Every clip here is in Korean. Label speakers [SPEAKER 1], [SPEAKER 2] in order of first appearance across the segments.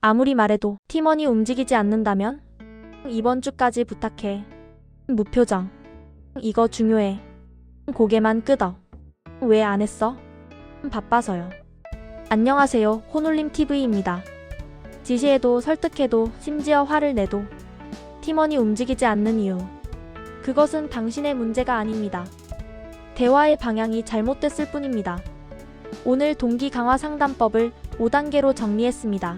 [SPEAKER 1] 아무리 말해도 팀원이 움직이지 않는다면? 이번 주까지 부탁해. 무표정. 이거 중요해. 고개만 끄덕. 왜 안 했어? 바빠서요. 안녕하세요. 혼울림 TV입니다. 지시해도 설득해도 심지어 화를 내도 팀원이 움직이지 않는 이유. 그것은 당신의 문제가 아닙니다. 대화의 방향이 잘못됐을 뿐입니다. 오늘 동기 강화 상담법을 5단계로 정리했습니다.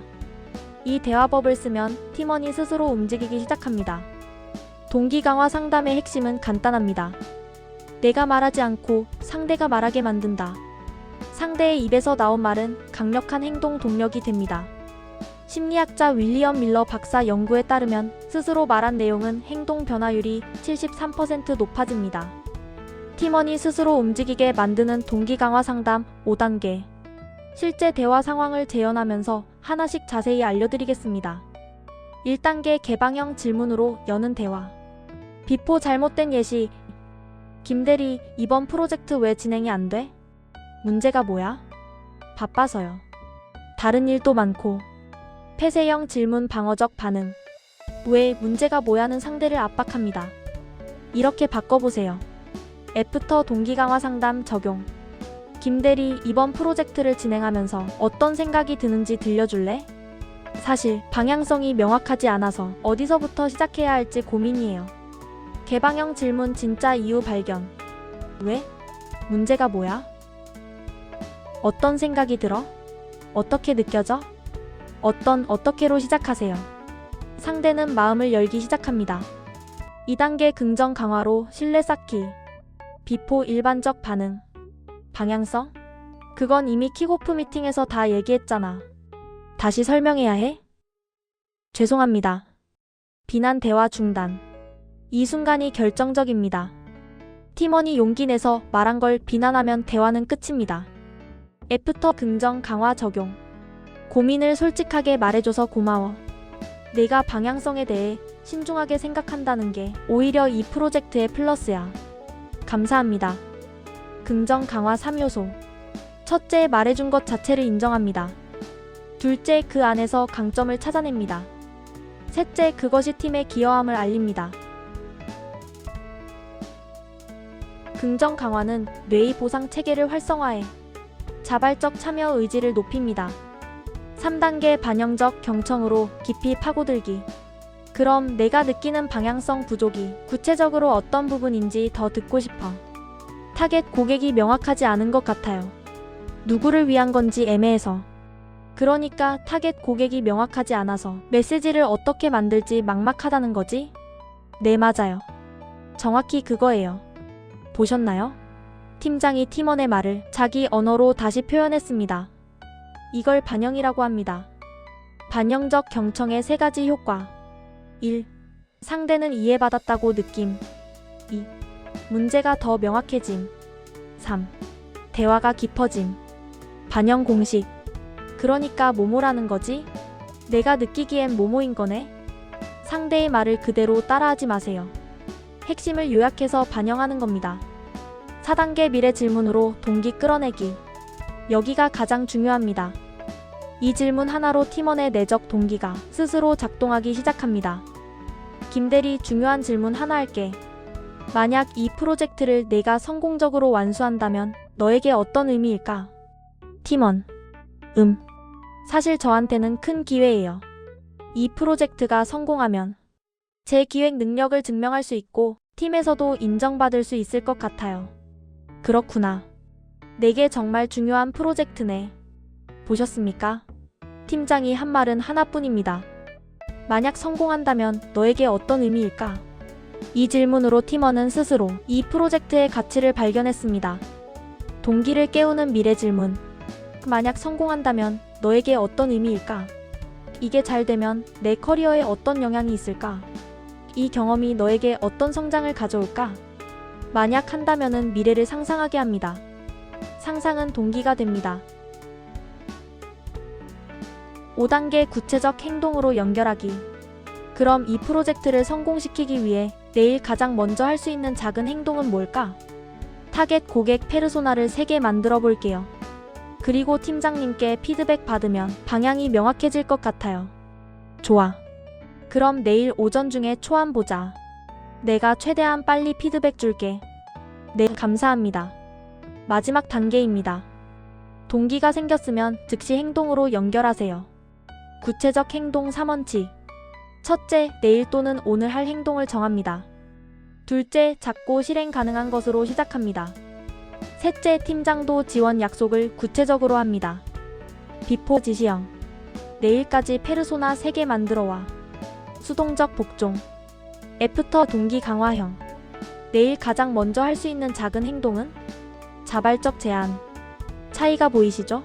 [SPEAKER 1] 이 대화법을 쓰면 팀원이 스스로 움직이기 시작합니다. 동기 강화 상담의 핵심은 간단합니다. 내가 말하지 않고 상대가 말하게 만든다. 상대의 입에서 나온 말은 강력한 행동 동력이 됩니다. 심리학자 윌리엄 밀러 박사 연구에 따르면 스스로 말한 내용은 행동 변화율이 73% 높아집니다. 팀원이 스스로 움직이게 만드는 동기 강화 상담 5단계. 실제 대화 상황을 재현하면서 하나씩 자세히 알려드리겠습니다. 1단계 개방형 질문으로 여는 대화. 비포 잘못된 예시. 김대리, 이번 프로젝트 왜 진행이 안 돼? 문제가 뭐야? 바빠서요. 다른 일도 많고. 폐쇄형 질문 방어적 반응. 왜 문제가 뭐야는 상대를 압박합니다. 이렇게 바꿔보세요. 애프터 동기 강화 상담 적용. 김대리, 이번 프로젝트를 진행하면서 어떤 생각이 드는지 들려줄래? 사실 방향성이 명확하지 않아서 어디서부터 시작해야 할지 고민이에요. 개방형 질문 진짜 이유 발견. 왜? 문제가 뭐야? 어떤 생각이 들어? 어떻게 느껴져? 어떻게로 시작하세요. 상대는 마음을 열기 시작합니다. 2단계 긍정 강화로 신뢰 쌓기. 비포 일반적 반응. 방향성? 그건 이미 킥오프 미팅에서 다 얘기했잖아. 다시 설명해야 해? 죄송합니다. 비난 대화 중단. 이 순간이 결정적입니다. 팀원이 용기 내서 말한 걸 비난하면 대화는 끝입니다. 애프터 긍정 강화 적용. 고민을 솔직하게 말해줘서 고마워. 내가 방향성에 대해 신중하게 생각한다는 게 오히려 이 프로젝트의 플러스야. 감사합니다. 긍정 강화 3요소. 첫째, 말해준 것 자체를 인정합니다. 둘째, 그 안에서 강점을 찾아냅니다. 셋째, 그것이 팀의 기여함을 알립니다. 긍정 강화는 뇌의 보상 체계를 활성화해 자발적 참여 의지를 높입니다. 3단계 반영적 경청으로 깊이 파고들기. 그럼 내가 느끼는 방향성 부족이 구체적으로 어떤 부분인지 더 듣고 싶어. 타겟 고객이 명확하지 않은 것 같아요. 누구를 위한 건지 애매해서. 그러니까 타겟 고객이 명확하지 않아서 메시지를 어떻게 만들지 막막하다는 거지? 네, 맞아요. 정확히 그거예요. 보셨나요? 팀장이 팀원의 말을 자기 언어로 다시 표현했습니다. 이걸 반영이라고 합니다. 반영적 경청의 3가지 효과. 1. 상대는 이해받았다고 느낌. 2. 문제가 더 명확해짐. 3. 대화가 깊어짐. 반영 공식. 그러니까 뭐뭐라는 거지? 내가 느끼기엔 뭐뭐인 거네? 상대의 말을 그대로 따라하지 마세요. 핵심을 요약해서 반영하는 겁니다. 4단계 미래 질문으로 동기 끌어내기. 여기가 가장 중요합니다. 이 질문 하나로 팀원의 내적 동기가 스스로 작동하기 시작합니다. 김대리, 중요한 질문 하나 할게. 만약 이 프로젝트를 내가 성공적으로 완수한다면 너에게 어떤 의미일까? 팀원. 사실 저한테는 큰 기회예요. 이 프로젝트가 성공하면 제 기획 능력을 증명할 수 있고 팀에서도 인정받을 수 있을 것 같아요. 그렇구나. 내게 정말 중요한 프로젝트네. 보셨습니까? 팀장이 한 말은 하나뿐입니다. 만약 성공한다면 너에게 어떤 의미일까? 이 질문으로 팀원은 스스로 이 프로젝트의 가치를 발견했습니다. 동기를 깨우는 미래 질문. 만약 성공한다면 너에게 어떤 의미일까? 이게 잘 되면 내 커리어에 어떤 영향이 있을까? 이 경험이 너에게 어떤 성장을 가져올까? 만약 한다면은 미래를 상상하게 합니다. 상상은 동기가 됩니다. 5단계 구체적 행동으로 연결하기. 그럼 이 프로젝트를 성공시키기 위해 내일 가장 먼저 할 수 있는 작은 행동은 뭘까? 타겟 고객 페르소나를 3개 만들어 볼게요. 그리고 팀장님께 피드백 받으면 방향이 명확해질 것 같아요. 좋아. 그럼 내일 오전 중에 초안 보자. 내가 최대한 빨리 피드백 줄게. 네, 감사합니다. 마지막 단계입니다. 동기가 생겼으면 즉시 행동으로 연결하세요. 구체적 행동 3원칙. 첫째, 내일 또는 오늘 할 행동을 정합니다. 둘째, 작고 실행 가능한 것으로 시작합니다. 셋째, 팀장도 지원 약속을 구체적으로 합니다. 비포 지시형. 내일까지 페르소나 3개 만들어와. 수동적 복종. 애프터 동기 강화형. 내일 가장 먼저 할 수 있는 작은 행동은? 자발적 제안. 차이가 보이시죠?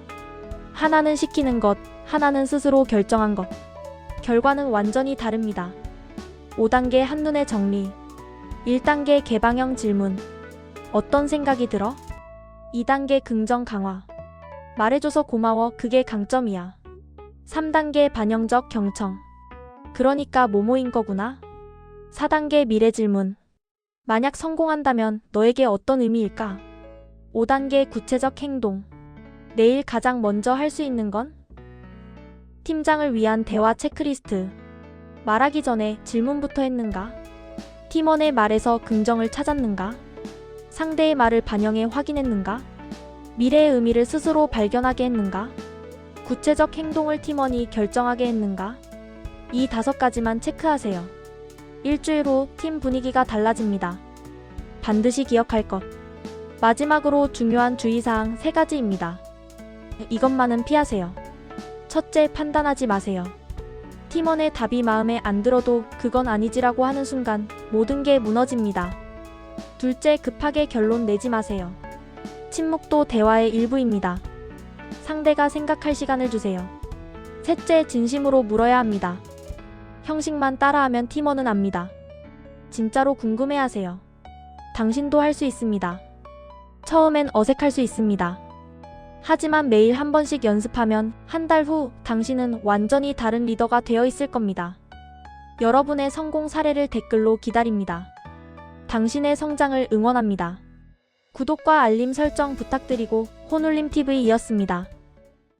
[SPEAKER 1] 하나는 시키는 것, 하나는 스스로 결정한 것. 결과는 완전히 다릅니다. 5단계 한눈에 정리. 1단계 개방형 질문. 어떤 생각이 들어? 2단계 긍정 강화. 말해줘서 고마워, 그게 강점이야. 3단계 반영적 경청. 그러니까 뭐뭐인 거구나. 4단계 미래 질문. 만약 성공한다면 너에게 어떤 의미일까? 5단계 구체적 행동. 내일 가장 먼저 할 수 있는 건? 팀장을 위한 대화 체크리스트. 말하기 전에 질문부터 했는가? 팀원의 말에서 긍정을 찾았는가? 상대의 말을 반영해 확인했는가? 미래의 의미를 스스로 발견하게 했는가? 구체적 행동을 팀원이 결정하게 했는가? 이 5가지만 체크하세요. 일주일 후 팀 분위기가 달라집니다. 반드시 기억할 것. 마지막으로 중요한 주의사항 3가지입니다. 이것만은 피하세요. 첫째, 판단하지 마세요. 팀원의 답이 마음에 안 들어도 그건 아니지라고 하는 순간 모든 게 무너집니다. 둘째, 급하게 결론 내지 마세요. 침묵도 대화의 일부입니다. 상대가 생각할 시간을 주세요. 셋째, 진심으로 물어야 합니다. 형식만 따라하면 팀원은 압니다. 진짜로 궁금해하세요. 당신도 할 수 있습니다. 처음엔 어색할 수 있습니다. 하지만 매일 한 번씩 연습하면 한 달 후 당신은 완전히 다른 리더가 되어 있을 겁니다. 여러분의 성공 사례를 댓글로 기다립니다. 당신의 성장을 응원합니다. 구독과 알림 설정 부탁드리고 혼울림TV이었습니다.